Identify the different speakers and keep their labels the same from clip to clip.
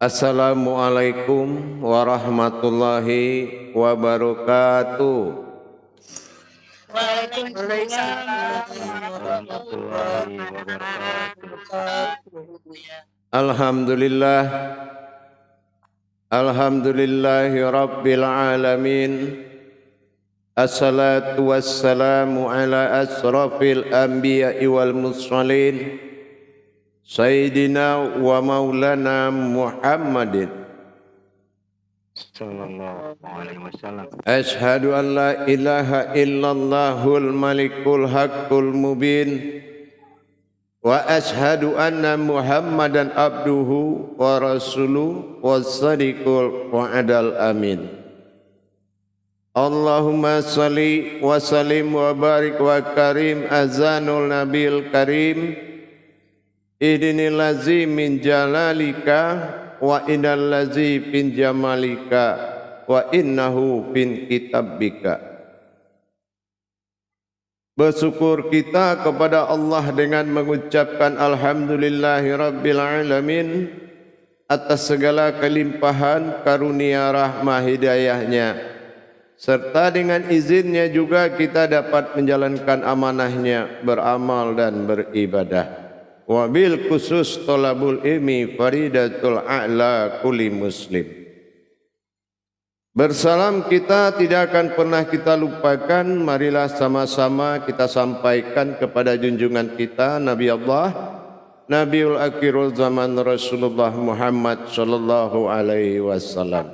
Speaker 1: Assalamualaikum warahmatullahi wabarakatuh.
Speaker 2: Waalaikumsalam warahmatullahi wabarakatuh.
Speaker 1: Alhamdulillah, alhamdulillahi rabbil alamin. Assalatu wassalamu ala asrafil anbiya'i wal mursalin Sayyidina wa maulana Muhammadin
Speaker 2: sallallahu alaihi wasallam.
Speaker 1: Ashhadu an la ilaha illallahul malikul haqqul mubin wa ashhadu anna Muhammadan abduhu wa rasuluhu was-sadiqul wa'adal amin. Allahumma salli wa sallim wa barik wa karim azanul nabil karim idinil lazi min jalalika wa innal lazi bin jamalika wa innahu bin kitabika. Bersyukur kita kepada Allah dengan mengucapkan alhamdulillahi rabbil alamin atas segala kelimpahan karunia rahmah hidayahnya, serta dengan izinnya juga kita dapat menjalankan amanahnya, beramal dan beribadah. Wabil khusus tolabul ilmi faridatul a'la kulli muslim. Bersalam kita tidak akan pernah kita lupakan. Marilah sama-sama kita sampaikan kepada junjungan kita Nabi Allah, Nabiul Akhirul Zaman Rasulullah Muhammad sallallahu alaihi wasallam.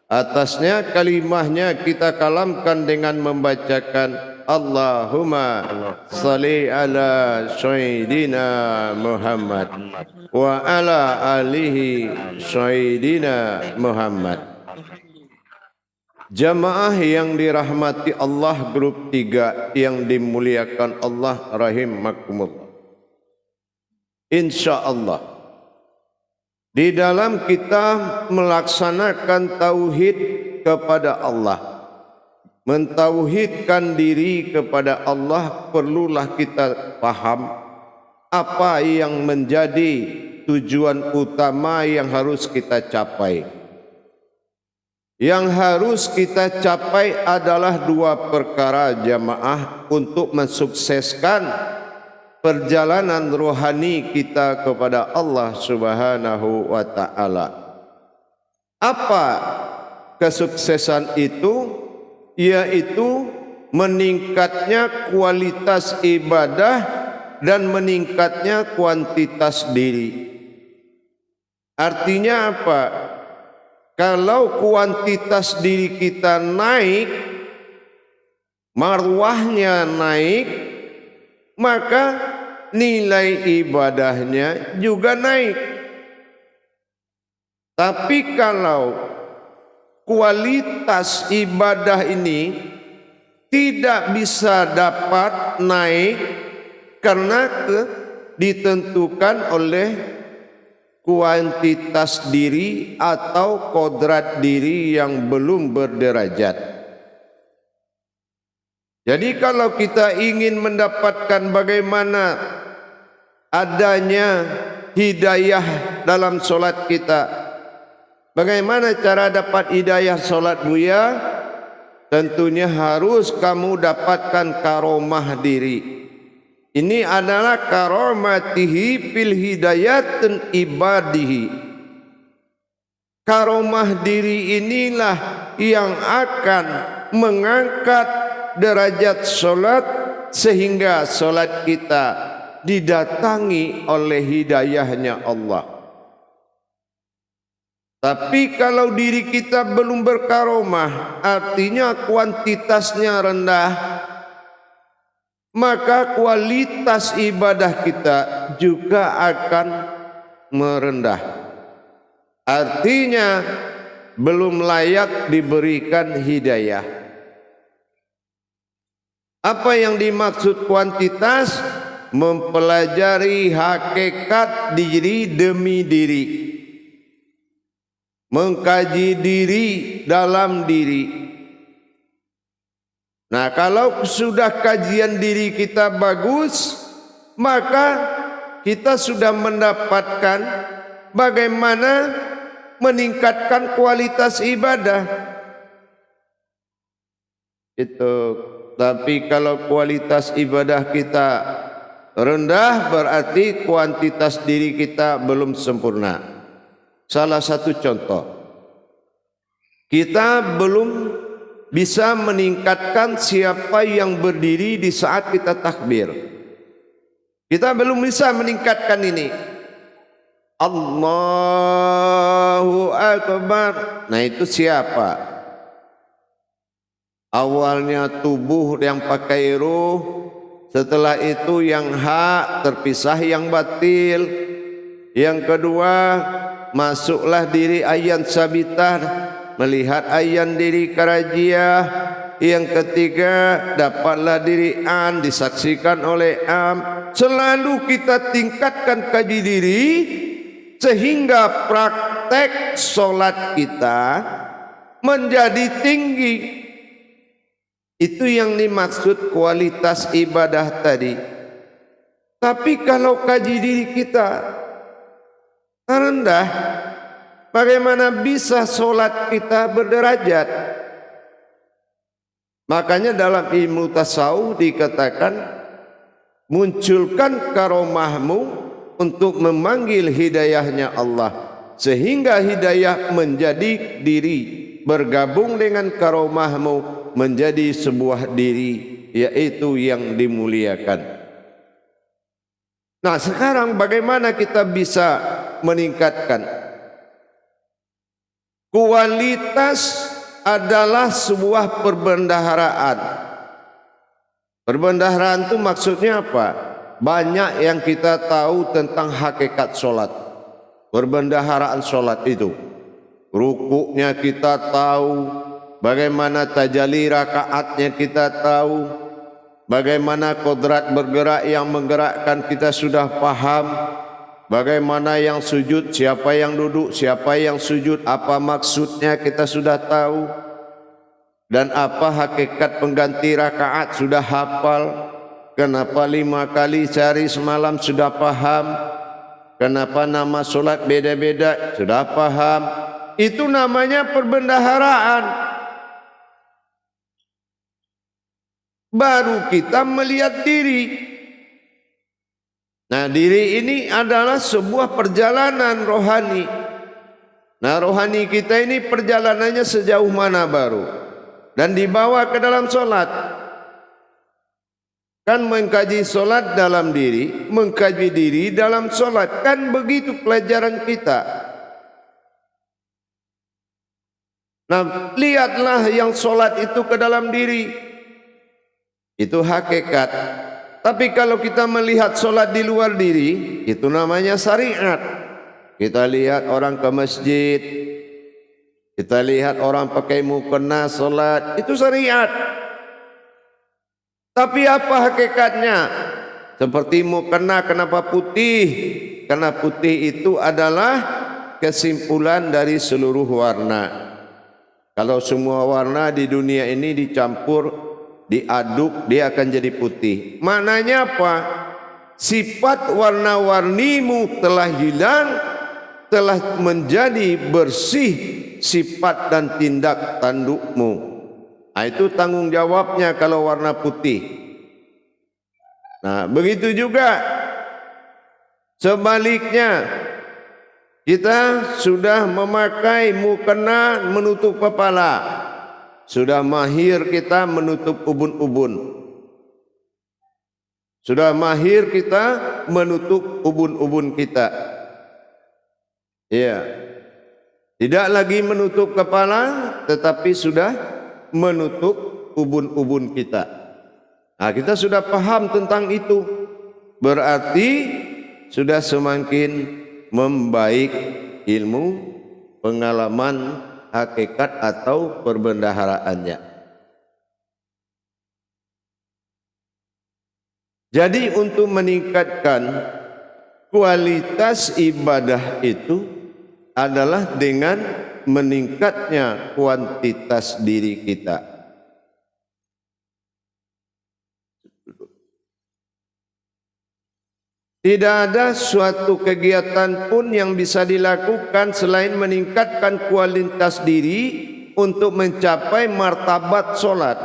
Speaker 1: Atasnya kalimahnya kita kalamkan dengan membacakan Allahumma salli ala Sayyidina Muhammad wa ala alihi Sayyidina Muhammad. Jamaah yang dirahmati Allah, grup 3 yang dimuliakan Allah rahimakumullah. Insyaallah di dalam kita melaksanakan tauhid kepada Allah, mentauhidkan diri kepada Allah, perlulah kita paham apa yang menjadi tujuan utama yang harus kita capai. Yang harus kita capai adalah 2 perkara jamaah untuk mensukseskan perjalanan rohani kita kepada Allah Subhanahu wa ta'ala. Apa kesuksesan itu? Yaitu meningkatnya kualitas ibadah dan meningkatnya kuantitas diri. Artinya apa? Kalau kuantitas diri kita naik, marwahnya naik, maka nilai ibadahnya juga naik. Tapi kalau kualitas ibadah ini tidak bisa dapat naik karena ditentukan oleh kuantitas diri atau kodrat diri yang belum berderajat. Jadi kalau kita ingin mendapatkan bagaimana adanya hidayah dalam solat kita, bagaimana cara dapat hidayah solat buya? Tentunya harus kamu dapatkan karomah diri. Ini adalah karomatihi fil hidayatin ibadihi. Karomah diri inilah yang akan mengangkat derajat solat sehingga solat kita didatangi oleh hidayahnya Allah. Tapi kalau diri kita belum berkaromah, artinya kuantitasnya rendah, maka kualitas ibadah kita juga akan merendah. Artinya belum layak diberikan hidayah. Apa yang dimaksud kuantitas? Mempelajari hakikat diri demi diri, mengkaji diri dalam diri. Nah, kalau sudah kajian diri kita bagus, maka kita sudah mendapatkan bagaimana meningkatkan kualitas ibadah. Itu. Tapi kalau kualitas ibadah kita rendah, berarti kuantitas diri kita belum sempurna. Salah satu contoh, kita belum bisa meningkatkan siapa yang berdiri di saat kita takbir. Kita belum bisa meningkatkan ini. Allahu Akbar. Nah, itu siapa? Awalnya tubuh yang pakai ruh, setelah itu yang hak terpisah yang batil. Yang kedua, masuklah diri ayan sabitah, melihat ayan diri karajiah. Yang ketiga, dapatlah diri an, disaksikan oleh am. Selalu kita tingkatkan kaji diri, sehingga praktek solat kita menjadi tinggi. Itu yang dimaksud kualitas ibadah tadi. Tapi kalau kaji diri kita rendah, bagaimana bisa solat kita berderajat? Makanya dalam ilmu tasawuf dikatakan, munculkan karomahmu untuk memanggil hidayahnya Allah, sehingga hidayah menjadi diri, bergabung dengan karomahmu menjadi sebuah diri, yaitu yang dimuliakan. Nah, sekarang bagaimana kita bisa meningkatkan? Kualitas adalah sebuah perbendaharaan. Perbendaharaan itu maksudnya apa? Banyak yang kita tahu tentang hakikat solat. Perbendaharaan solat itu, rukuknya kita tahu, bagaimana tajalli rakaatnya kita tahu, bagaimana kodrat bergerak yang menggerakkan kita sudah paham, bagaimana yang sujud, siapa yang duduk, siapa yang sujud, apa maksudnya kita sudah tahu, dan apa hakikat pengganti rakaat sudah hafal. Kenapa 5 kali sehari semalam sudah paham, kenapa nama solat beda-beda sudah paham. Itu namanya perbendaharaan. Baru kita melihat diri. Nah, diri ini adalah sebuah perjalanan rohani. Nah, rohani kita ini perjalanannya sejauh mana baru? Dan dibawa ke dalam solat. Kan mengkaji solat dalam diri, mengkaji diri dalam solat. Kan begitu pelajaran kita. Nah, lihatlah yang solat itu ke dalam diri. Itu hakikat. Tapi kalau kita melihat solat di luar diri, itu namanya syariat. Kita lihat orang ke masjid, kita lihat orang pakai mukena solat, itu syariat. Tapi apa hakikatnya? Seperti mukena, kenapa putih? Karena putih itu adalah kesimpulan dari seluruh warna. Kalau semua warna di dunia ini dicampur, diaduk, dia akan jadi putih. Maknanya apa? Sifat warna-warnimu telah hilang, telah menjadi bersih sifat dan tindak tandukmu. Nah, itu tanggung jawabnya kalau warna putih. Nah, begitu juga sebaliknya, kita sudah memakai mukena menutup kepala, sudah mahir kita menutup ubun-ubun, sudah mahir kita menutup ubun-ubun kita. Ya, tidak lagi menutup kepala, tetapi sudah menutup ubun-ubun kita. Nah, kita sudah paham tentang itu, berarti sudah semakin membaik ilmu, pengalaman, hakikat atau perbendaharaannya. Jadi untuk meningkatkan kualitas ibadah itu adalah dengan meningkatnya kuantitas diri kita. Tidak ada suatu kegiatan pun yang bisa dilakukan selain meningkatkan kualitas diri untuk mencapai martabat solat.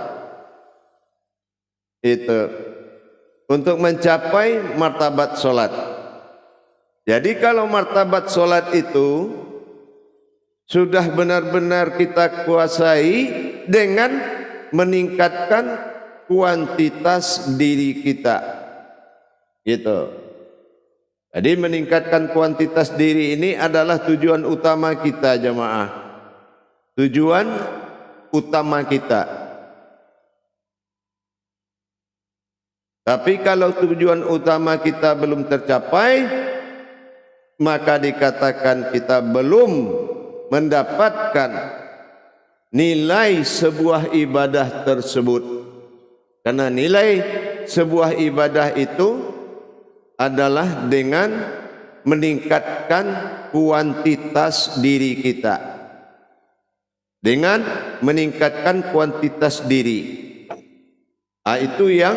Speaker 1: Itu untuk mencapai martabat solat. Jadi kalau martabat solat itu sudah benar-benar kita kuasai dengan meningkatkan kuantitas diri kita, gitu. Jadi meningkatkan kuantitas diri ini adalah tujuan utama kita jamaah. Tujuan utama kita. Tapi kalau tujuan utama kita belum tercapai, maka dikatakan kita belum mendapatkan nilai sebuah ibadah tersebut. Karena nilai sebuah ibadah itu adalah dengan meningkatkan kuantitas diri kita. Dengan meningkatkan kuantitas diri. Itu yang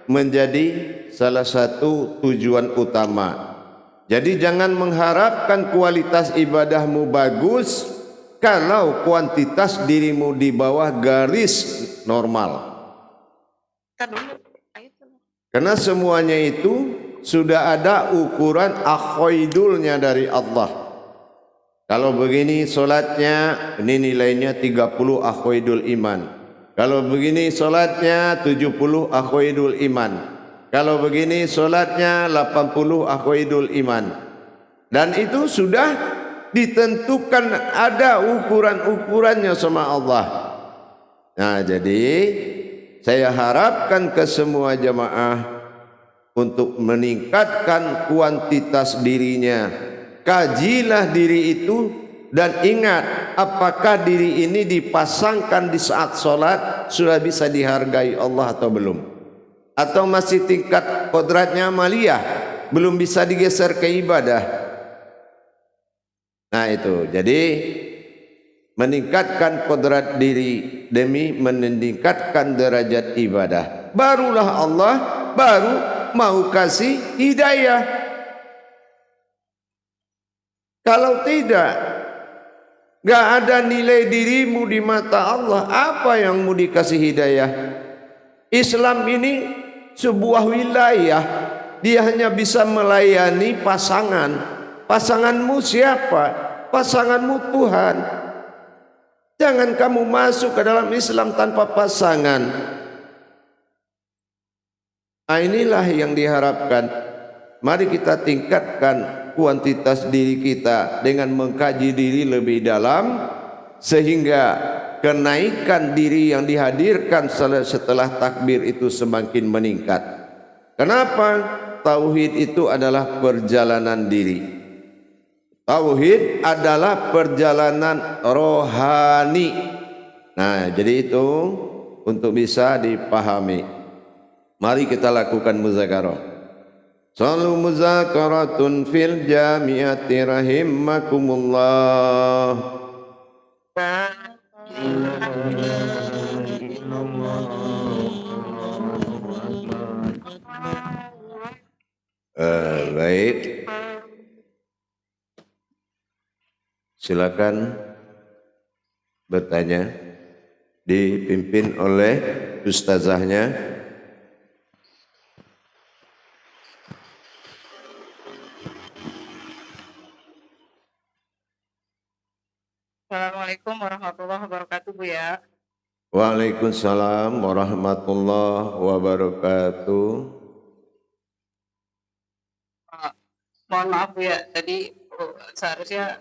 Speaker 1: menjadi salah satu tujuan utama. Jadi jangan mengharapkan kualitas ibadahmu bagus kalau kuantitas dirimu di bawah garis normal. Karena semuanya itu sudah ada ukuran akhoidulnya dari Allah. Kalau begini solatnya, ini nilainya 30 akhoidul iman. Kalau begini solatnya 70 akhoidul iman. Kalau begini solatnya 80 akhoidul iman. Dan itu sudah ditentukan, ada ukuran-ukurannya sama Allah. Nah, jadi saya harapkan ke semua jamaah untuk meningkatkan kuantitas dirinya. Kajilah diri itu dan ingat apakah diri ini dipasangkan di saat sholat sudah bisa dihargai Allah atau belum, atau masih tingkat kodratnya amaliyah, belum bisa digeser ke ibadah. Nah itu, jadi meningkatkan kodrat diri demi meningkatkan derajat ibadah, barulah Allah baru mau kasih hidayah. Kalau tidak, gak ada nilai dirimu di mata Allah, apa yang mau dikasih hidayah? Islam ini sebuah wilayah, dia hanya bisa melayani pasangan. Pasanganmu siapa? Pasanganmu Tuhan. Jangan kamu masuk ke dalam Islam tanpa pasangan. Nah, inilah yang diharapkan. Mari kita tingkatkan kuantitas diri kita dengan mengkaji diri lebih dalam, sehingga kenaikan diri yang dihadirkan setelah takbir itu semakin meningkat. Kenapa? Tauhid itu adalah perjalanan diri. Tauhid adalah perjalanan rohani. Nah, jadi itu untuk bisa dipahami. Mari kita lakukan muzakarah. Salu muzakaratun fil jamiati rahimakumullah. Baik. Silakan bertanya, dipimpin oleh ustazahnya.
Speaker 3: Assalamualaikum warahmatullahi wabarakatuh, Bu ya.
Speaker 1: Waalaikumsalam warahmatullahi wabarakatuh.
Speaker 3: Mohon maaf Bu ya, tadi seharusnya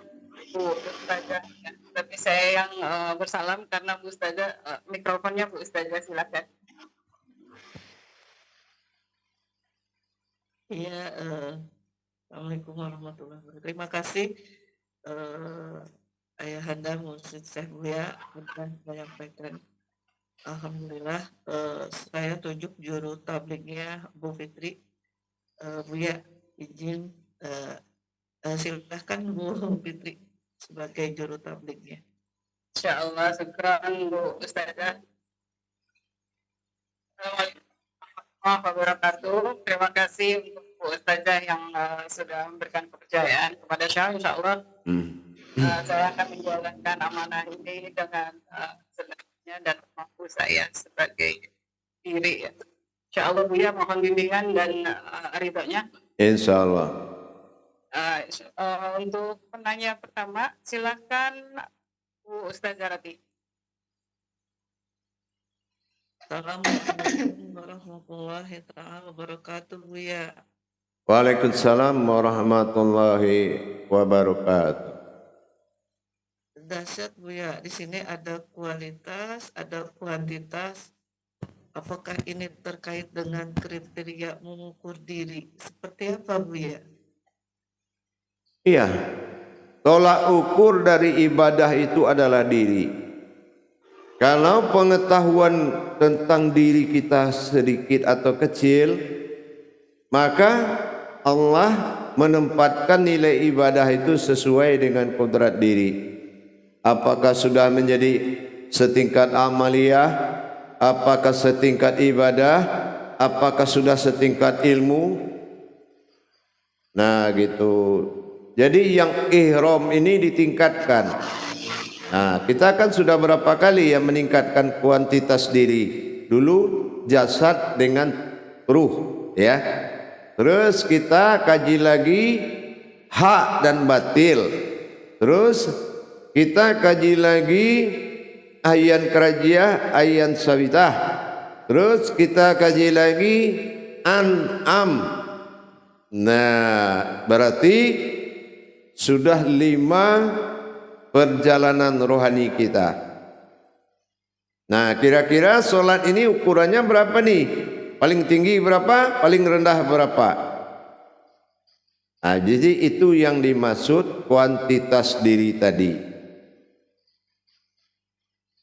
Speaker 3: Bu Ustazah, ya. Tapi saya yang bersalam karena Bu Ustazah, mikrofonnya Bu Ustazah, silakan. Iya, Assalamualaikum warahmatullahi wabarakatuh. Terima kasih Ayahanda Mursyid Syekh Buya sudah menyampaikan. Alhamdulillah, saya tunjuk juru tablignya Bu Fitri. Buya izin silahkan Bu Fitri sebagai juru tablignya. Insyaallah, syukran Bu Ustazah. Assalamualaikum warahmatullahi wabarakatuh. Terima kasih untuk Bu Ustazah yang sudah memberikan kepercayaan kepada saya, insya Allah saya akan menjalankan amanah ini dengan senangnya dan mampu saya sebagai diri. Insya Allah Bu ya, mohon bimbingan dan ridhonya.
Speaker 1: Insya Allah.
Speaker 3: Untuk penanya pertama, silakan Bu Ustazah Rati.
Speaker 4: Assalamualaikum warahmatullahi wabarakatuh Bu ya.
Speaker 1: Waalaikumsalam warahmatullahi wabarakatuh.
Speaker 4: Dahsyat Bu ya, di sini ada kualitas, ada kuantitas. Apakah ini terkait dengan kriteria mengukur diri? Seperti apa Bu ya?
Speaker 1: Iya, tolak ukur dari ibadah itu adalah diri. Kalau pengetahuan tentang diri kita sedikit atau kecil, maka Allah menempatkan nilai ibadah itu sesuai dengan kodrat diri. Apakah sudah menjadi setingkat amaliyah, apakah setingkat ibadah, apakah sudah setingkat ilmu. Nah gitu. Jadi yang ihram ini ditingkatkan. Nah, kita kan sudah berapa kali ya meningkatkan kuantitas diri. Dulu jasad dengan ruh, ya. Terus kita kaji lagi hak dan batil. Terus kita kaji lagi ayan kerajia, ayan sawitah. Terus kita kaji lagi an'am. Nah, berarti sudah 5 perjalanan rohani kita. Nah, kira-kira solat ini ukurannya berapa nih? Paling tinggi berapa? Paling rendah berapa? Nah, jadi itu yang dimaksud kuantitas diri tadi.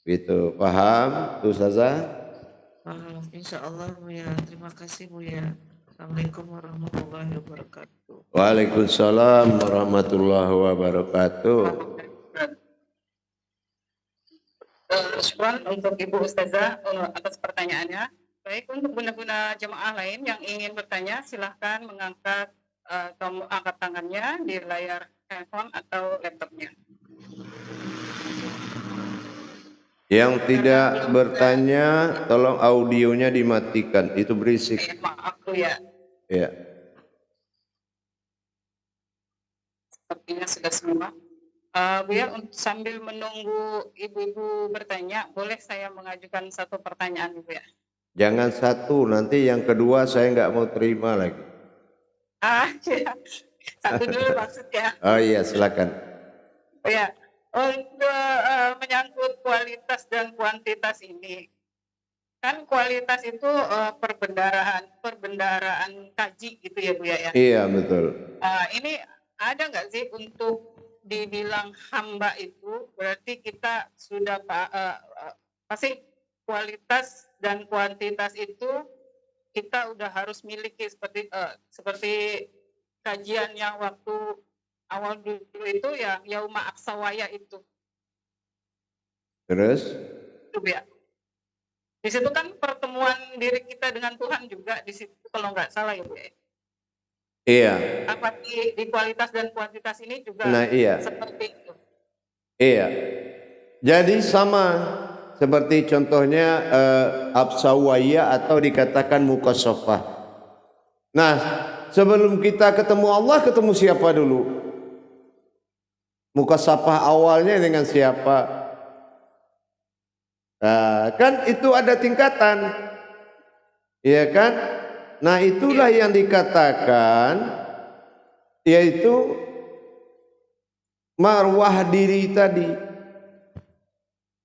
Speaker 1: Gitu, paham Ustazah?
Speaker 4: Paham, insya Allah Bu ya. Terima kasih Bu ya. Assalamualaikum warahmatullahi wabarakatuh.
Speaker 1: Waalaikumsalam warahmatullahi wabarakatuh.
Speaker 3: Syukran untuk Ibu Ustazah atas pertanyaannya. Baik, untuk bunda-bunda jemaah lain yang ingin bertanya, silahkan mengangkat angkat tangannya di layar handphone atau laptopnya.
Speaker 1: Yang tidak bertanya, tolong audionya dimatikan, itu berisik.
Speaker 3: Maaf Bu ya.
Speaker 1: Ya.
Speaker 3: Sepertinya sudah semua. Bu ya, sambil menunggu ibu-ibu bertanya, boleh saya mengajukan satu pertanyaan Bu ya?
Speaker 1: Jangan satu, nanti yang kedua saya nggak mau terima lagi.
Speaker 3: Ya. Satu dulu maksudnya.
Speaker 1: Oh iya, silakan.
Speaker 3: Oh ya, untuk menyangkut kualitas dan kuantitas ini, kan kualitas itu perbendaharaan kaji gitu ya Bu ya?
Speaker 1: Iya, betul.
Speaker 3: Ini ada nggak sih untuk dibilang hamba itu berarti kita sudah pasti kualitas dan kuantitas itu kita udah harus miliki seperti kajian yang waktu awal dulu itu ya Yauma Aksawaya itu.
Speaker 1: Terus?
Speaker 3: Itu ya. Di situ kan pertemuan diri kita dengan Tuhan juga di situ kalau nggak salah ya Bu ya.
Speaker 1: Iya.
Speaker 3: Apa di kualitas dan kuantitas ini juga
Speaker 1: iya.
Speaker 3: seperti itu.
Speaker 1: Iya. Jadi sama seperti contohnya absawaya atau dikatakan mukasyafah. Nah, sebelum kita ketemu Allah, ketemu siapa dulu? Mukasyafah awalnya dengan siapa? Nah, kan itu ada tingkatan. Iya kan? Nah, itulah yang dikatakan yaitu marwah diri tadi.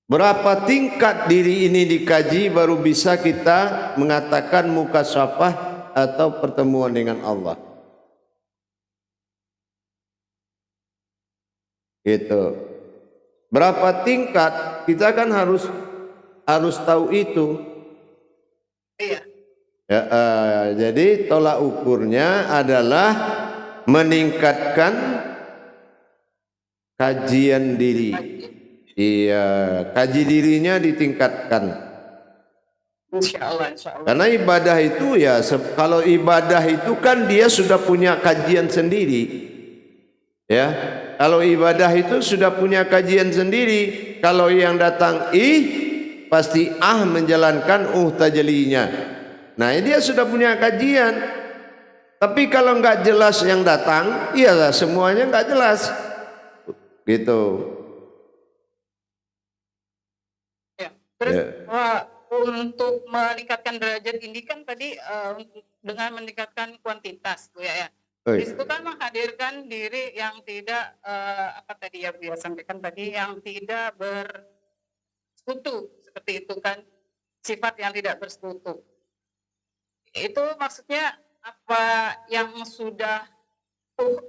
Speaker 1: Berapa tingkat diri ini dikaji baru bisa kita mengatakan mukasyafah atau pertemuan dengan Allah. Gitu. Berapa tingkat kita kan harus tahu itu.
Speaker 3: Iya.
Speaker 1: Ya, jadi tolak ukurnya adalah meningkatkan kajian diri. Iya, kaji dirinya ditingkatkan.
Speaker 3: Insya Allah, insya Allah.
Speaker 1: Karena ibadah itu ya, kalau ibadah itu kan dia sudah punya kajian sendiri. Ya, kalau ibadah itu sudah punya kajian sendiri. Kalau yang datang pasti menjalankan tajalinya. Nah, dia sudah punya kajian. Tapi kalau nggak jelas yang datang, iya semuanya nggak jelas. Gitu.
Speaker 3: Ya. Terus
Speaker 1: Ya.
Speaker 3: untuk meningkatkan derajat ini kan tadi dengan meningkatkan kuantitas, Bu ya. Di situ kan menghadirkan diri yang tidak apa tadi ya Bu ya sampaikan tadi, yang tidak bersekutu, seperti itu kan, sifat yang tidak bersekutu. Itu maksudnya apa yang sudah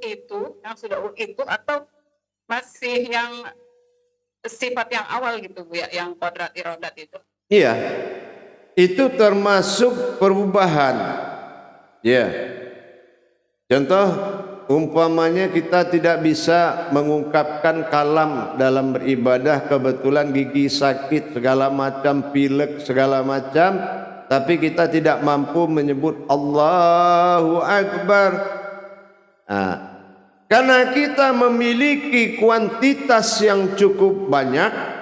Speaker 3: itu atau masih yang sifat yang awal gitu Bu ya, yang kodrat irodat itu?
Speaker 1: Iya, itu termasuk perubahan. Ya, contoh umpamanya kita tidak bisa mengungkapkan kalam dalam beribadah, kebetulan gigi sakit segala macam, pilek segala macam, tapi kita tidak mampu menyebut Allahu Akbar. Nah, karena kita memiliki kuantitas yang cukup banyak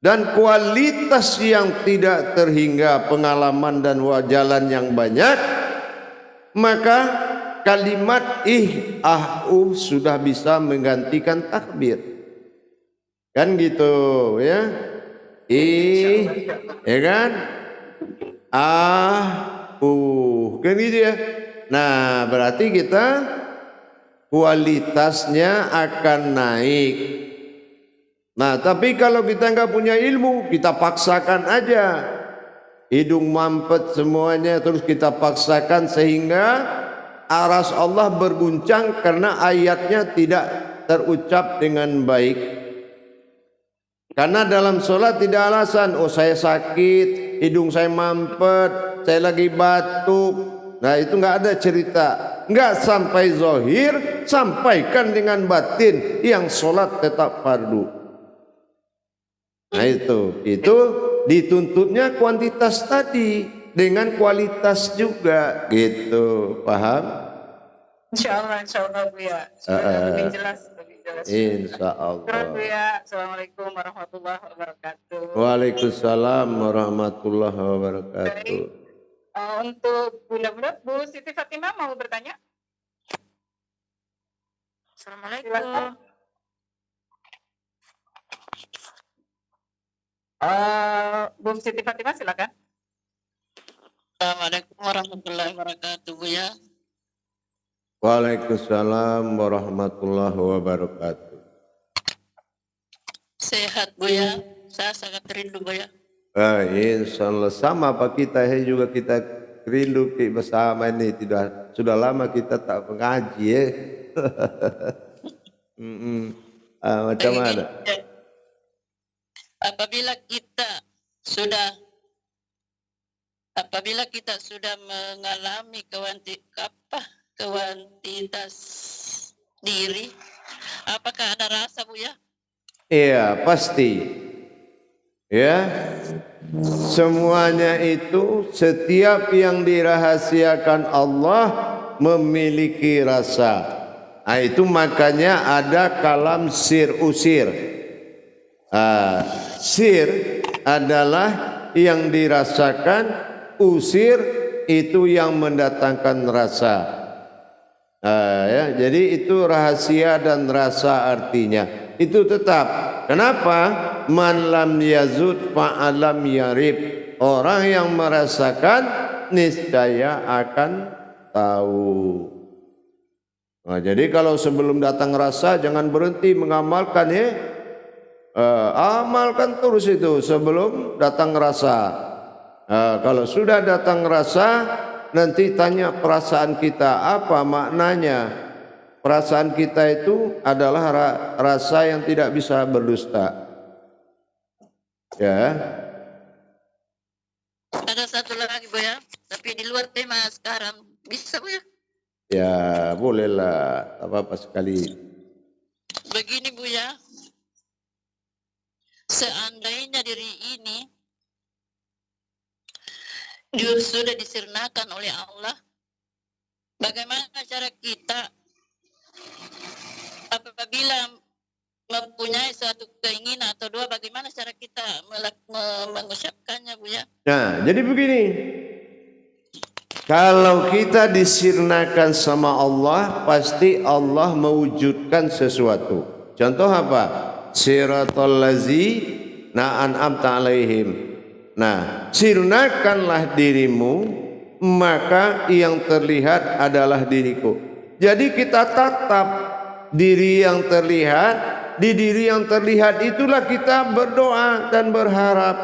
Speaker 1: dan kualitas yang tidak terhingga, pengalaman dan jalan yang banyak, maka kalimat sudah bisa menggantikan takbir. Kan gitu ya. Ya kan? Kan gitu ya. Nah, berarti kita kualitasnya akan naik. Nah, tapi kalau kita nggak punya ilmu, kita paksakan aja. Hidung mampet semuanya, terus kita paksakan sehingga aras Allah berguncang karena ayatnya tidak terucap dengan baik. Karena dalam sholat tidak alasan, saya sakit, hidung saya mampet, saya lagi batuk. Nah, itu nggak ada cerita. Nggak sampai zohir, sampaikan dengan batin, yang sholat tetap fardu. Nah, itu dituntutnya kuantitas tadi dengan kualitas juga, gitu, paham?
Speaker 3: Insya Allah Bu ya. Lebih jelas.
Speaker 1: Insya Allah.
Speaker 3: Bu ya. Assalamualaikum warahmatullahi wabarakatuh.
Speaker 1: Waalaikumsalam warahmatullahi wabarakatuh.
Speaker 3: Untuk Bu Siti Fatimah mau bertanya?
Speaker 4: Assalamualaikum.
Speaker 3: Bu Siti Fatimah silakan.
Speaker 5: Assalamualaikum warahmatullahi wabarakatuh Bu ya.
Speaker 1: Waalaikumsalam warahmatullahi wabarakatuh.
Speaker 5: Sehat Bu ya. Saya sangat rindu Bu ya.
Speaker 1: Insya Allah sama Pak, kita juga kita rindu bersama ini, sudah lama kita tak mengaji ya. Macam mana?
Speaker 5: Apabila kita sudah mengalami kuantitas diri, apakah ada rasa Bu ya?
Speaker 1: Iya, pasti. Ya. Semuanya itu, setiap yang dirahasiakan Allah memiliki rasa. Nah, itu makanya ada kalam sir usir. Sir adalah yang dirasakan, usir itu yang mendatangkan rasa. Ya, jadi itu rahasia dan rasa artinya. Itu tetap. Kenapa? Man lam yazud fa'alam yarib. Orang yang merasakan niscaya akan tahu. Nah, jadi kalau sebelum datang rasa jangan berhenti mengamalkan ya. Amalkan terus itu sebelum datang rasa. Kalau sudah datang rasa, nanti tanya perasaan kita apa maknanya. Perasaan kita itu adalah rasa yang tidak bisa berdusta. Ya.
Speaker 5: Ada satu lagi Bu ya, tapi di luar tema sekarang. Bisa Bu ya?
Speaker 1: Ya, bolehlah, apa-apa sekali.
Speaker 5: Begini Bu ya. Seandainya diri ini sudah disirnakan oleh Allah. Bagaimana cara kita apabila mempunyai suatu keinginan atau doa, bagaimana cara kita mengucapkannya, Bu ya?
Speaker 1: Nah, jadi begini. Kalau kita disirnakan sama Allah, pasti Allah mewujudkan sesuatu. Contoh apa? Siratal ladzina an'amta alaihim. Nah, sirnakanlah dirimu, maka yang terlihat adalah diriku. Jadi kita tatap diri yang terlihat, di diri yang terlihat itulah kita berdoa dan berharap.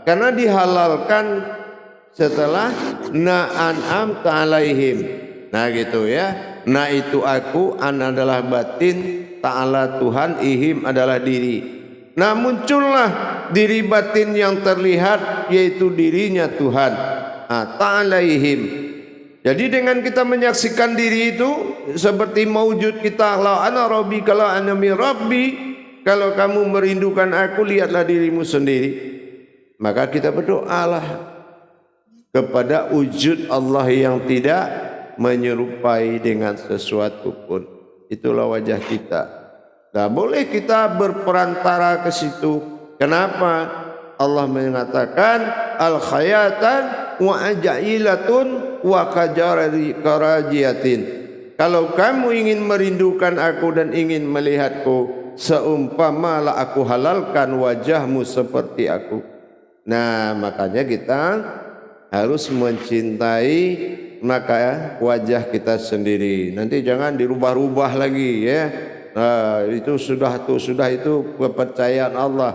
Speaker 1: Karena dihalalkan setelah na'an'amta alaihim. Nah gitu ya. Na itu aku, an adalah batin, ta'ala Tuhan, ihim adalah diri. Nah muncullah diri batin yang terlihat, yaitu dirinya Tuhan. Ta'ala ihim. Jadi dengan kita menyaksikan diri itu seperti maujud kita, la ana rabbi kala ana mi rabbi. Kalau kamu merindukan aku, lihatlah dirimu sendiri. Maka kita berdoalah kepada wujud Allah yang tidak menyerupai dengan sesuatu pun. Itulah wajah kita. Nah, boleh kita berperantara ke situ. Kenapa? Allah mengatakan al-khayatan wa ajailatun wa karajiatin. Kalau kamu ingin merindukan aku dan ingin melihatku, seumpamalah aku halalkan wajahmu seperti aku. Nah, makanya kita harus mencintai maka wajah kita sendiri. Nanti jangan dirubah-rubah lagi ya. Nah, itu sudah itu kepercayaan Allah.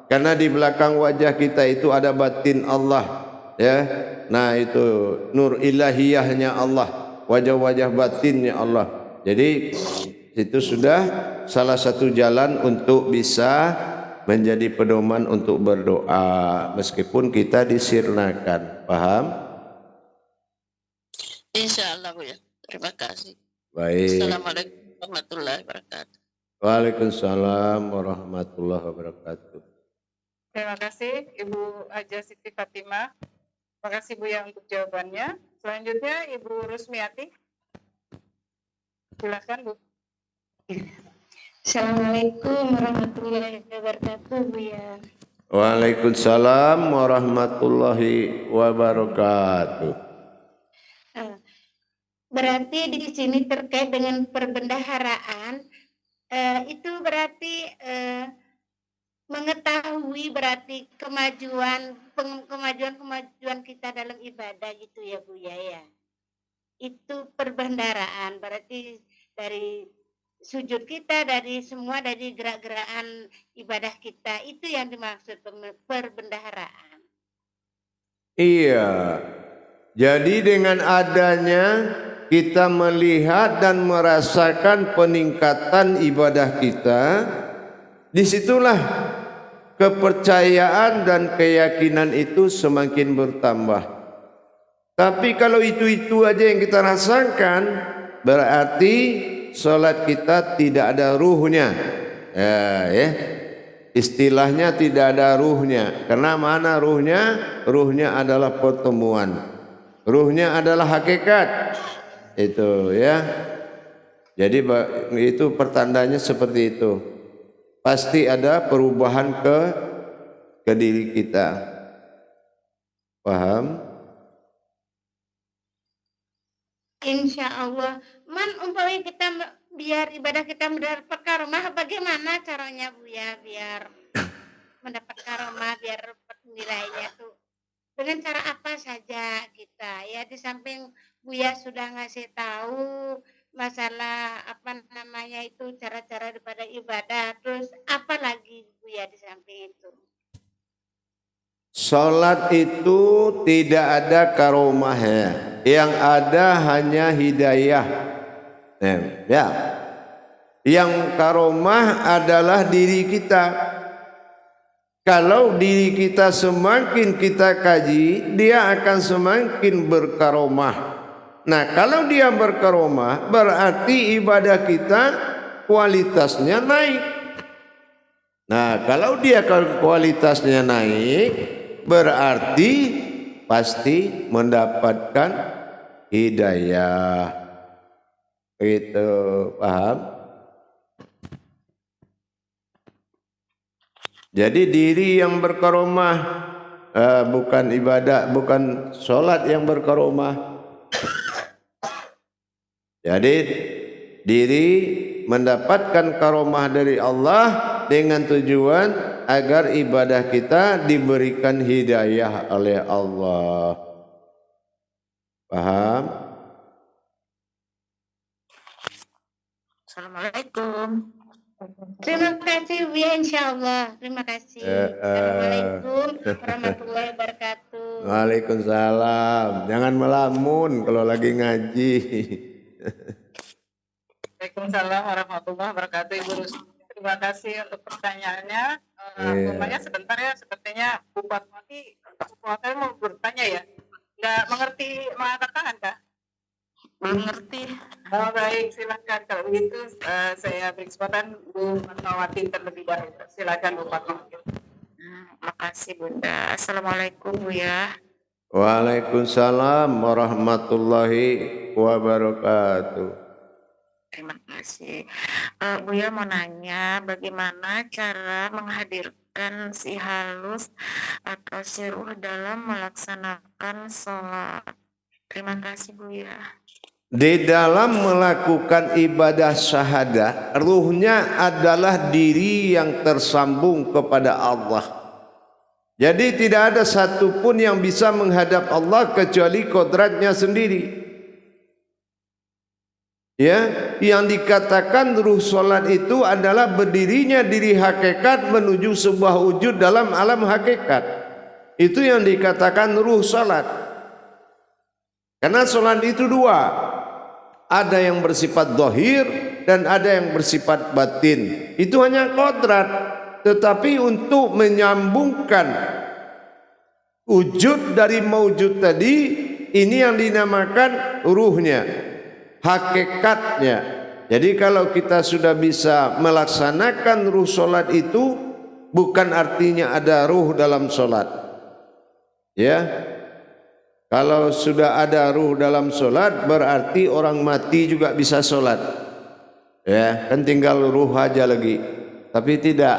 Speaker 1: Karena di belakang wajah kita itu ada batin Allah ya. Nah, itu nur ilahiyahnya Allah, wajah-wajah batinnya Allah. Jadi itu sudah salah satu jalan untuk bisa menjadi pedoman untuk berdoa meskipun kita disirnakan. Paham?
Speaker 5: Insya Allah, Bu ya. Terima kasih.
Speaker 1: Baik.
Speaker 5: Assalamualaikum warahmatullahi wabarakatuh.
Speaker 1: Waalaikumsalam warahmatullahi wabarakatuh.
Speaker 3: Terima kasih Ibu Haja Siti Fatimah. Terima kasih Bu ya untuk jawabannya. Selanjutnya Ibu Rusmiati. Silakan Bu.
Speaker 6: Assalamualaikum warahmatullahi wabarakatuh, Bu ya.
Speaker 1: Waalaikumsalam warahmatullahi wabarakatuh.
Speaker 6: Berarti di sini terkait dengan perbendaharaan, itu berarti mengetahui berarti kemajuan kita dalam ibadah gitu ya, Bu ya. Itu perbendaharaan berarti dari sujud kita, dari semua, dari gerak-gerakan ibadah kita, itu yang dimaksud perbendaharaan.
Speaker 1: Iya. Jadi dengan adanya kita melihat dan merasakan peningkatan ibadah kita, disitulah kepercayaan dan keyakinan itu semakin bertambah. Tapi kalau itu aja yang kita rasakan, berarti salat kita tidak ada ruhnya. Ya. Istilahnya tidak ada ruhnya. Karena mana ruhnya? Ruhnya adalah pertemuan. Ruhnya adalah hakikat. Itu ya. Jadi itu pertandanya seperti itu. Pasti ada perubahan ke diri kita. Paham?
Speaker 6: Insya Allah. Man umpamanya kita biar ibadah kita mendapat karomah, bagaimana caranya Bu ya biar mendapat karomah, biar dapat nilainya tuh dengan cara apa saja kita ya, di samping Buya sudah ngasih tahu masalah apa namanya itu cara-cara daripada ibadah, terus apa lagi Buya di samping itu?
Speaker 1: Salat itu tidak ada karomahnya, yang ada hanya hidayah. Ya, yang karomah adalah diri kita. Kalau diri kita semakin kita kaji, dia akan semakin berkaromah. Nah, kalau dia berkaromah, berarti ibadah kita kualitasnya naik. Nah, kalau dia kualitasnya naik, berarti pasti mendapatkan hidayah. Itu paham? Jadi diri yang berkaromah, bukan ibadah, bukan sholat yang berkaromah. Jadi diri mendapatkan karomah dari Allah dengan tujuan agar ibadah kita diberikan hidayah oleh Allah. Paham?
Speaker 6: Assalamualaikum. Terima kasih Buya, insya Allah. Terima kasih. Assalamualaikum warahmatullahi wabarakatuh.
Speaker 1: Waalaikumsalam. Jangan melamun kalau lagi ngaji.
Speaker 3: Waalaikumsalam warahmatullahi wabarakatuh, Ibu Rusmi. Terima kasih untuk pertanyaannya. Bumaya sebentar ya, sepertinya Bu Fatmawati mau bertanya ya. Nggak mengerti mengangkat tangan kah?
Speaker 4: Mengerti.
Speaker 3: Oh, baik, silakan. Kalau begitu saya beri kesempatan Bu Fatmawati terlebih dahulu. Silakan Bu Fatmawati.
Speaker 6: Makasih Bunda. Assalamualaikum Buya.
Speaker 1: Waalaikumsalam warahmatullahi wabarakatuh.
Speaker 6: Terima kasih. Buya mau nanya bagaimana cara menghadirkan si halus atau si ruh dalam melaksanakan sholat. Terima kasih Buya.
Speaker 1: Di dalam melakukan ibadah syahadah, ruhnya adalah diri yang tersambung kepada Allah. Jadi tidak ada satupun yang bisa menghadap Allah kecuali kodratnya sendiri. Ya, yang dikatakan ruh solat itu adalah berdirinya diri hakikat menuju sebuah wujud dalam alam hakikat. Itu yang dikatakan ruh solat. Karena solat itu dua, ada yang bersifat zahir dan ada yang bersifat batin. Itu hanya kodrat, tetapi untuk menyambungkan wujud dari maujud tadi, ini yang dinamakan ruhnya, hakikatnya. Jadi kalau kita sudah bisa melaksanakan ruh solat itu, bukan artinya ada ruh dalam solat. Ya, kalau sudah ada ruh dalam solat, berarti orang mati juga bisa solat. Ya, kan tinggal ruh aja lagi. Tapi tidak.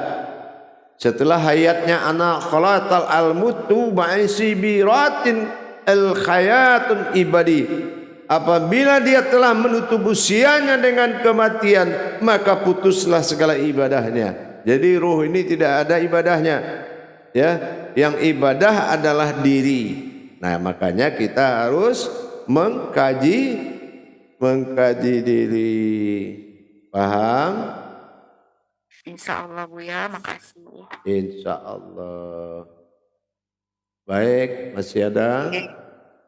Speaker 1: Setelah hayatnya anak khalatal al-mutu ba'isi biratin al-khayatun ibadi. Apabila dia telah menutup usianya dengan kematian, maka putuslah segala ibadahnya. Jadi ruh ini tidak ada ibadahnya. Ya, yang ibadah adalah diri. Nah, makanya kita harus mengkaji diri. Paham?
Speaker 6: Insya Allah Buya, makasih.
Speaker 1: Insya Allah. Baik, masih ada?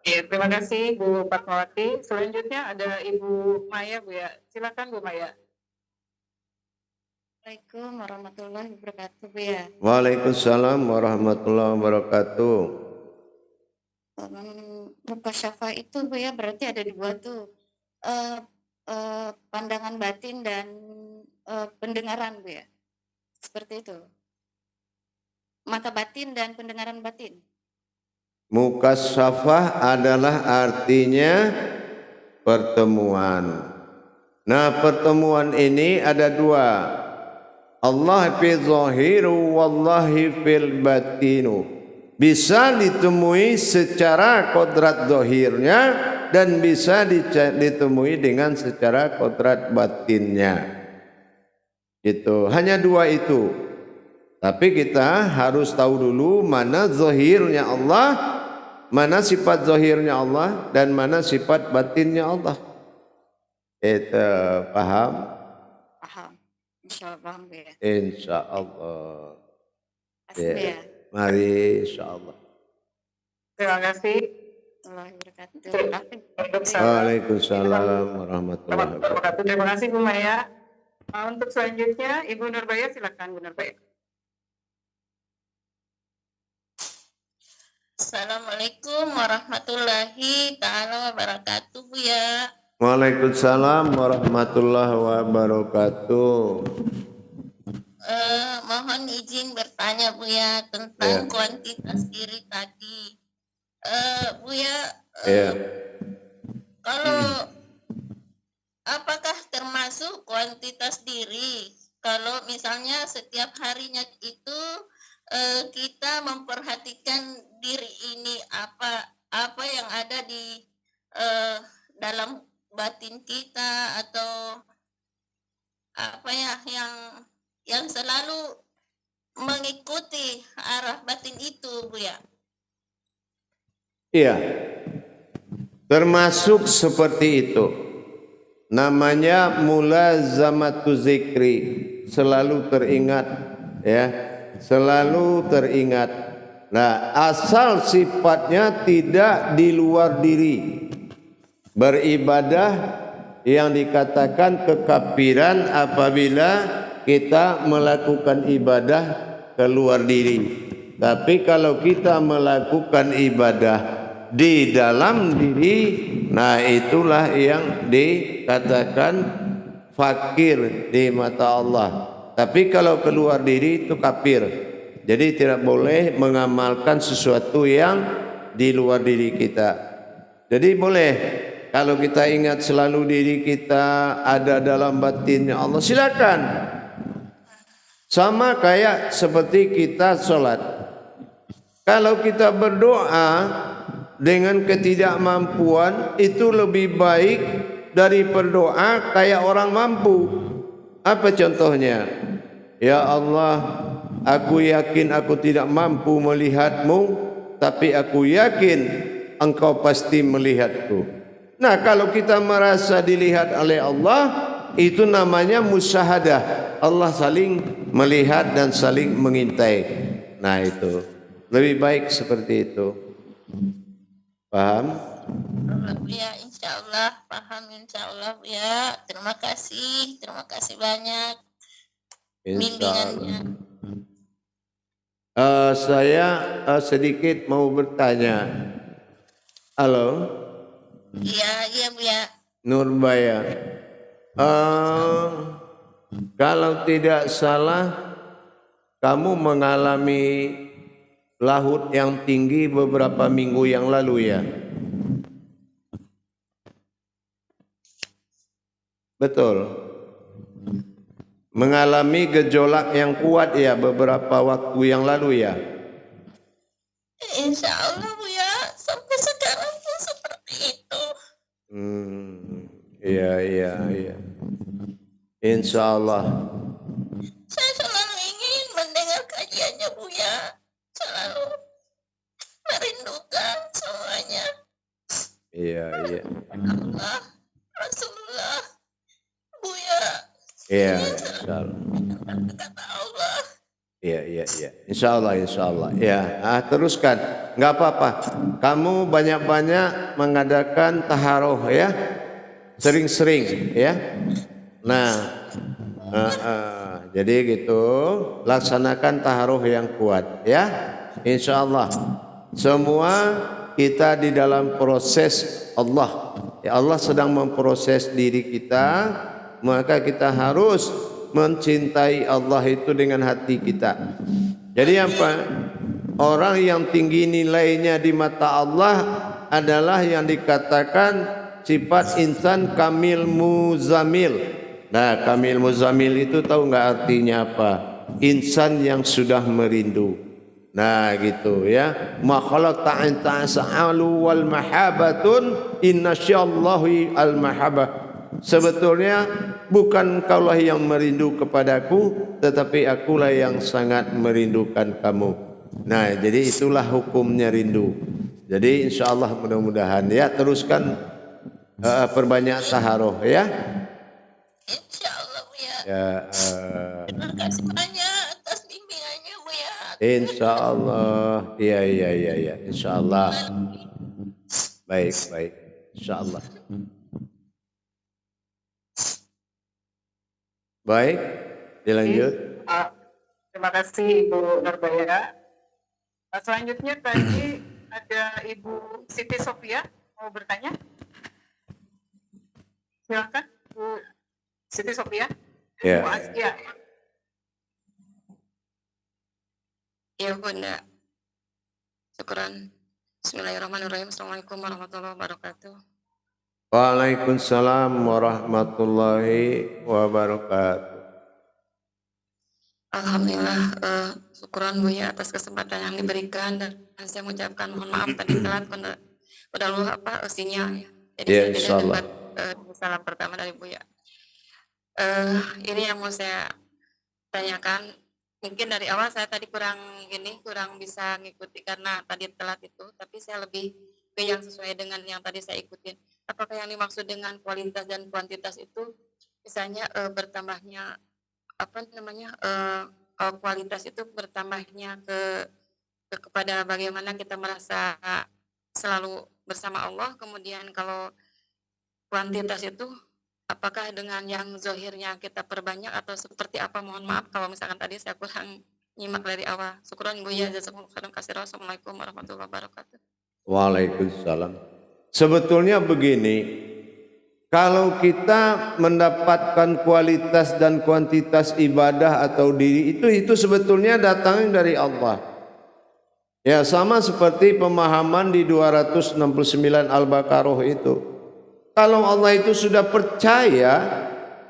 Speaker 3: Ya, terima kasih Bu Fatmawati. Selanjutnya ada Ibu Maya, Bu ya. Silakan Bu Maya.
Speaker 6: Assalamualaikum warahmatullahi wabarakatuh Buya.
Speaker 1: Waalaikumsalam warahmatullahi wabarakatuh.
Speaker 6: Mukasyafah itu Buya berarti ada dua tuh. Pandangan batin dan pendengaran Buya. Seperti itu. Mata batin dan pendengaran batin.
Speaker 1: Mukasyafah adalah artinya pertemuan. Nah, pertemuan ini ada dua. Allah fi zahiru wallahi fil batinu. Bisa ditemui secara kodrat zahirnya dan bisa ditemui dengan secara kodrat batinnya. Itu hanya dua itu. Tapi kita harus tahu dulu mana zahirnya Allah, mana sifat zahirnya Allah dan mana sifat batinnya Allah. Itu paham?
Speaker 6: Paham. Insya Allah paham ya.
Speaker 1: Insya Allah.
Speaker 6: Kasih ya.
Speaker 1: Mari insya Allah.
Speaker 3: Terima kasih.
Speaker 1: Waalaikumsalam warahmatullahi wabarakatuh.
Speaker 3: Terima kasih Bu Maya. Untuk selanjutnya Ibu Nurbaya, silakan Bu Nurbaya.
Speaker 5: Assalamualaikum warahmatullahi taala wabarakatuh Bu ya.
Speaker 1: Waalaikumsalam warahmatullahi wabarakatuh.
Speaker 5: Mohon izin bertanya Buya tentang kuantitas diri tadi. Buya, kalau apakah termasuk kuantitas diri kalau misalnya setiap harinya itu kita memperhatikan diri ini apa yang ada di dalam batin kita atau apa ya yang selalu mengikuti arah batin itu, Buya?
Speaker 1: Iya, termasuk seperti itu. Namanya mulazamatu zikri, selalu teringat, ya, selalu teringat. Nah, asal sifatnya tidak di luar diri. Beribadah yang dikatakan kekafiran apabila kita melakukan ibadah keluar diri. Tapi kalau kita melakukan ibadah di dalam diri, nah itulah yang dikatakan fakir di mata Allah. Tapi kalau keluar diri itu kafir. Jadi tidak boleh mengamalkan sesuatu yang di luar diri kita. Jadi boleh kalau kita ingat selalu diri kita ada dalam batinnya Allah, silakan. Sama kayak seperti kita sholat. Kalau kita berdoa dengan ketidakmampuan itu lebih baik dari berdoa kayak orang mampu. Apa contohnya? Ya Allah, aku yakin aku tidak mampu melihatmu, tapi aku yakin engkau pasti melihatku. Nah, kalau kita merasa dilihat oleh Allah, itu namanya musyahadah. Allah saling melihat dan saling mengintai. Nah, itu lebih baik seperti itu. Paham?
Speaker 5: Ya, insya Allah paham, insya Allah ya. Terima kasih banyak bimbingannya.
Speaker 1: Saya sedikit mau bertanya. Halo?
Speaker 5: Iya Buya.
Speaker 1: Nurbaya. Kalau tidak salah, kamu mengalami lahut yang tinggi beberapa minggu yang lalu ya? Betul. Mengalami gejolak yang kuat ya beberapa waktu yang lalu ya?
Speaker 5: Insya Allah Buya, sampai sekarang pun seperti itu.
Speaker 1: Iya. Insya Allah.
Speaker 5: Saya selalu ingin mendengar kajiannya Buya, selalu merindukan semuanya.
Speaker 1: Iya.
Speaker 5: Allah, Rasulullah, Buya.
Speaker 1: Iya, insya Allah.
Speaker 5: Kata Allah.
Speaker 1: Iya. Insya Allah. Ya, teruskan. Nggak apa-apa. Kamu banyak-banyak mengadakan taharoh ya, sering-sering ya. Nah, jadi gitu. Laksanakan taharoh yang kuat ya. Insya Allah. Semua kita di dalam proses Allah. Ya, Allah sedang memproses diri kita. Maka kita harus mencintai Allah itu dengan hati kita. Jadi apa? Orang yang tinggi nilainya di mata Allah adalah yang dikatakan sifat insan kamil muzamil. Nah, kamil muzamil itu tahu nggak artinya apa? Insan yang sudah merindu. Nah, gitu ya. Ma khalaqta anta sa'alu wal mahabatun innasyallahu al mahabah. Sebetulnya bukan kaulah yang merindu kepadaku, tetapi akulah yang sangat merindukan kamu. Nah, jadi itulah hukumnya rindu. Jadi insya Allah mudah-mudahan ya, teruskan perbanyak taharoh ya.
Speaker 5: Insya Allah Buya.
Speaker 1: Ya,
Speaker 5: Terima kasih banyak atas bimbingannya Buya.
Speaker 1: insya Allah. Iya. Insya Allah. Baik. Insya Allah. Baik, dilanjut.
Speaker 3: Terima kasih Ibu Nurbaya. Selanjutnya tadi ada Ibu Siti Sofia mau bertanya. Silakan Bu Siti Sofia.
Speaker 1: Ya.
Speaker 3: Bu Askia.
Speaker 5: Iya Bunda. Syukuran. Bismillahirrahmanirrahim. Assalamualaikum warahmatullahi wabarakatuh.
Speaker 1: Waalaikumsalam warahmatullahi wabarakatuh.
Speaker 5: Alhamdulillah, syukuran Bu ya atas kesempatan yang diberikan, dan saya mengucapkan mohon maaf tadi telat udah lupa sinyal ya. Jadi
Speaker 1: Ya,
Speaker 5: saya tidak
Speaker 1: insyaallah.
Speaker 5: dapat salam pertama dari Bu ya. Ini yang mau saya tanyakan. Mungkin dari awal saya tadi kurang bisa ngikuti karena tadi telat itu, tapi saya lebih ke yang sesuai dengan yang tadi saya ikutin. Apakah yang dimaksud dengan kualitas dan kuantitas itu misalnya bertambahnya kualitas itu bertambahnya kepada bagaimana kita merasa selalu bersama Allah, kemudian kalau kuantitas itu apakah dengan yang zohirnya kita perbanyak atau seperti apa? Mohon maaf kalau misalkan tadi saya kurang nyimak dari awal. Syukuran Bu ya, jazakumullah khairan katsiran. Assalamualaikum warahmatullahi wabarakatuh.
Speaker 1: Waalaikumsalam. Sebetulnya begini, kalau kita mendapatkan kualitas dan kuantitas ibadah atau diri itu sebetulnya datangnya dari Allah. Ya, sama seperti pemahaman di 269 Al-Baqarah itu. Kalau Allah itu sudah percaya,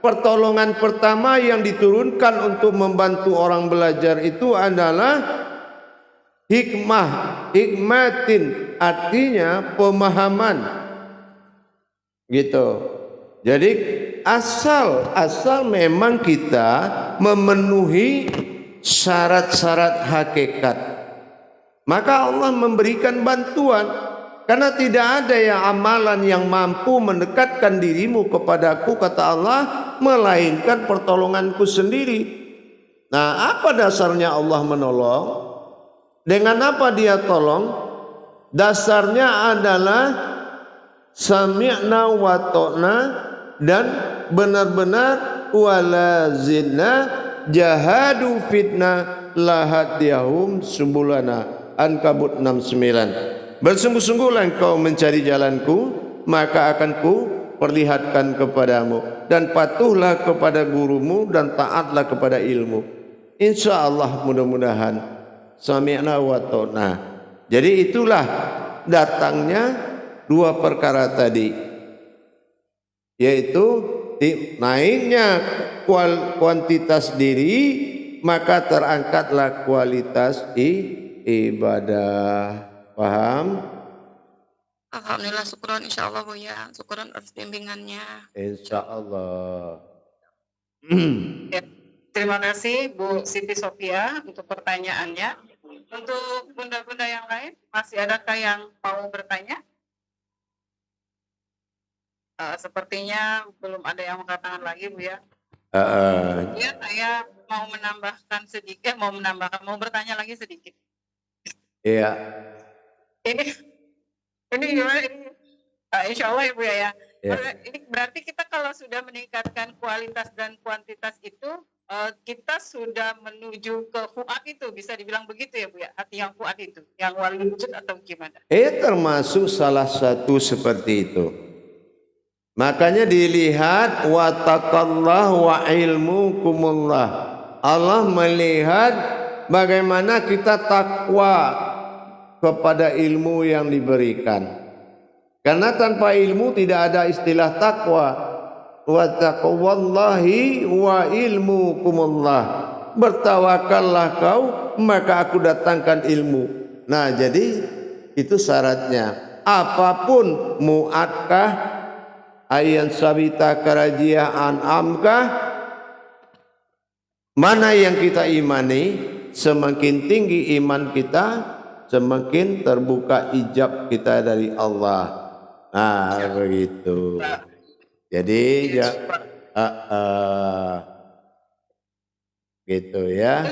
Speaker 1: pertolongan pertama yang diturunkan untuk membantu orang belajar itu adalah hikmatin, artinya pemahaman. Gitu. Jadi asal memang kita memenuhi syarat-syarat hakikat, maka Allah memberikan bantuan. Karena tidak ada yang amalan yang mampu mendekatkan dirimu kepadaku, kata Allah, melainkan pertolonganku sendiri. Nah, apa dasarnya Allah menolong? Dengan apa dia tolong? Dasarnya adalah sami'na wa ta'na, dan benar-benar walazina jahadu fitna lahadiyahum subulana. Ankabut 69. Bersungguh-sungguhlah engkau mencari jalanku, maka akan ku perlihatkan kepadamu, dan patuhlah kepada gurumu dan taatlah kepada ilmu. Insya Allah, mudah-mudahan sami'na wa ta'na. Jadi itulah datangnya dua perkara tadi, yaitu naiknya kuantitas diri, maka terangkatlah kualitas ibadah. Paham?
Speaker 5: Alhamdulillah, syukuran insyaallah Bu ya. Syukuran atas bimbingannya.
Speaker 1: Insyaallah.
Speaker 3: Ya, terima kasih Bu Siti Sofia untuk pertanyaannya. Untuk bunda-bunda yang lain, masih adakah yang mau bertanya? Sepertinya belum ada yang mengatakan lagi Bu ya. Ya, saya mau menambahkan sedikit, mau bertanya lagi sedikit.
Speaker 1: Iya.
Speaker 3: Ini gimana ini? Insya Allah Ibu ya. Ini berarti kita kalau sudah meningkatkan kualitas dan kuantitas itu, kita sudah menuju ke fuad itu, bisa dibilang begitu ya Bu ya? Hati yang fuad itu, yang wal wujud atau gimana?
Speaker 1: Termasuk salah satu seperti itu. Makanya dilihat wa taqallah wa ilmukumullah. Allah melihat bagaimana kita takwa kepada ilmu yang diberikan. Karena tanpa ilmu tidak ada istilah takwa. Wa taqwallahi wa ilmukumullah. Bertawakallah kau, maka aku datangkan ilmu. Nah, jadi itu syaratnya. Apapun, mu'adkah, ayan sabita karajiah an'amkah, mana yang kita imani, semakin tinggi iman kita, semakin terbuka ijab kita dari Allah. Nah, begitu. Jadi gitu ya.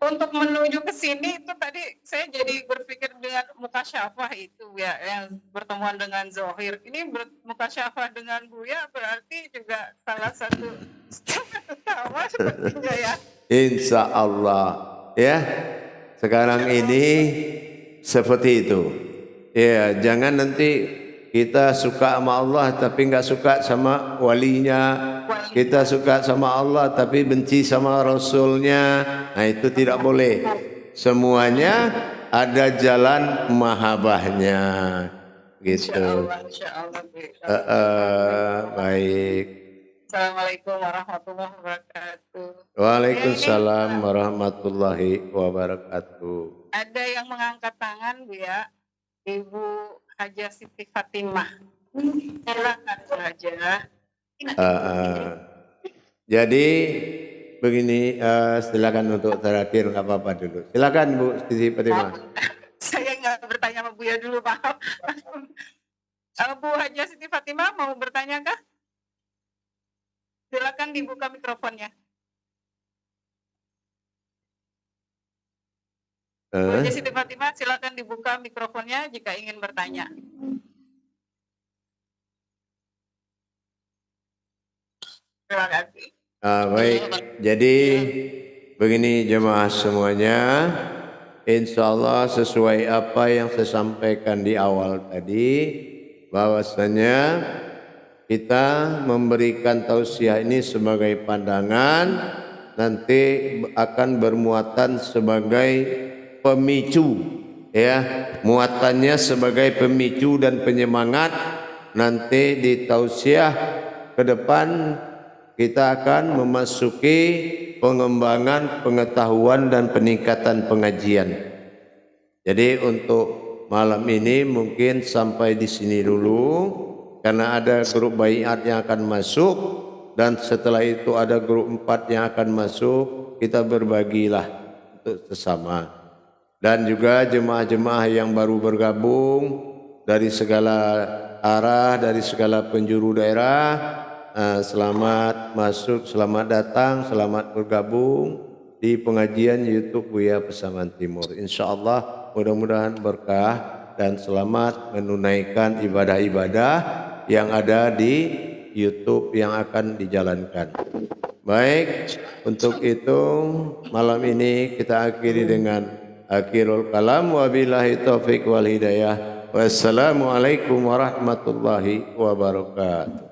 Speaker 3: Untuk menuju ke sini itu tadi saya jadi berpikir dengan mukasyafah itu ya, yang bertemuan dengan zohir. Ini mukasyafah dengan Buya berarti juga salah satu utama sepertinya ya.
Speaker 1: Insya Allah ya. Sekarang ini seperti itu. Ya, jangan nanti kita suka sama Allah tapi nggak suka sama walinya. Kita suka sama Allah tapi benci sama Rasulnya. Nah, itu tidak boleh. semuanya ada jalan mahabahnya gitu.
Speaker 3: Insya Allah, Bu.
Speaker 1: Baik.
Speaker 3: Assalamualaikum warahmatullahi wabarakatuh.
Speaker 1: Waalaikumsalam warahmatullahi wabarakatuh.
Speaker 3: Ada yang mengangkat tangan, Bu ya, Ibu Haja Siti Fatimah. Silakan Bu Haja.
Speaker 1: Jadi begini, silakan untuk terakhir, nggak apa-apa dulu. Silakan Bu Siti Fatimah.
Speaker 3: Saya nggak bertanya sama Buya dulu, maaf. Bu Haja Siti Fatimah mau bertanya kah? Silakan dibuka mikrofonnya. Bu Haja Siti Fatimah, silakan dibuka mikrofonnya jika ingin bertanya. Terima kasih.
Speaker 1: Baik, jadi begini jemaah semuanya, insya Allah sesuai apa yang saya sampaikan di awal tadi, bahwasanya kita memberikan tausiah ini sebagai pandangan, nanti akan bermuatan sebagai pemicu, ya, muatannya sebagai pemicu dan penyemangat. Nanti di tausiah ke depan kita akan memasuki pengembangan pengetahuan dan peningkatan pengajian. Jadi untuk malam ini mungkin sampai di sini dulu, karena ada grup baiat yang akan masuk, dan setelah itu ada grup 4 yang akan masuk. Kita berbagilah untuk sesama. Dan juga jemaah-jemaah yang baru bergabung dari segala arah, dari segala penjuru daerah, selamat masuk, selamat datang, selamat bergabung di pengajian YouTube Buya Pasaman Timur. Insya Allah mudah-mudahan berkah dan selamat menunaikan ibadah-ibadah yang ada di YouTube yang akan dijalankan. Baik, untuk itu malam ini kita akhiri dengan akhirul kalam, wabillahi taufiq wal hidayah. Wassalamualaikum warahmatullahi wabarakatuh.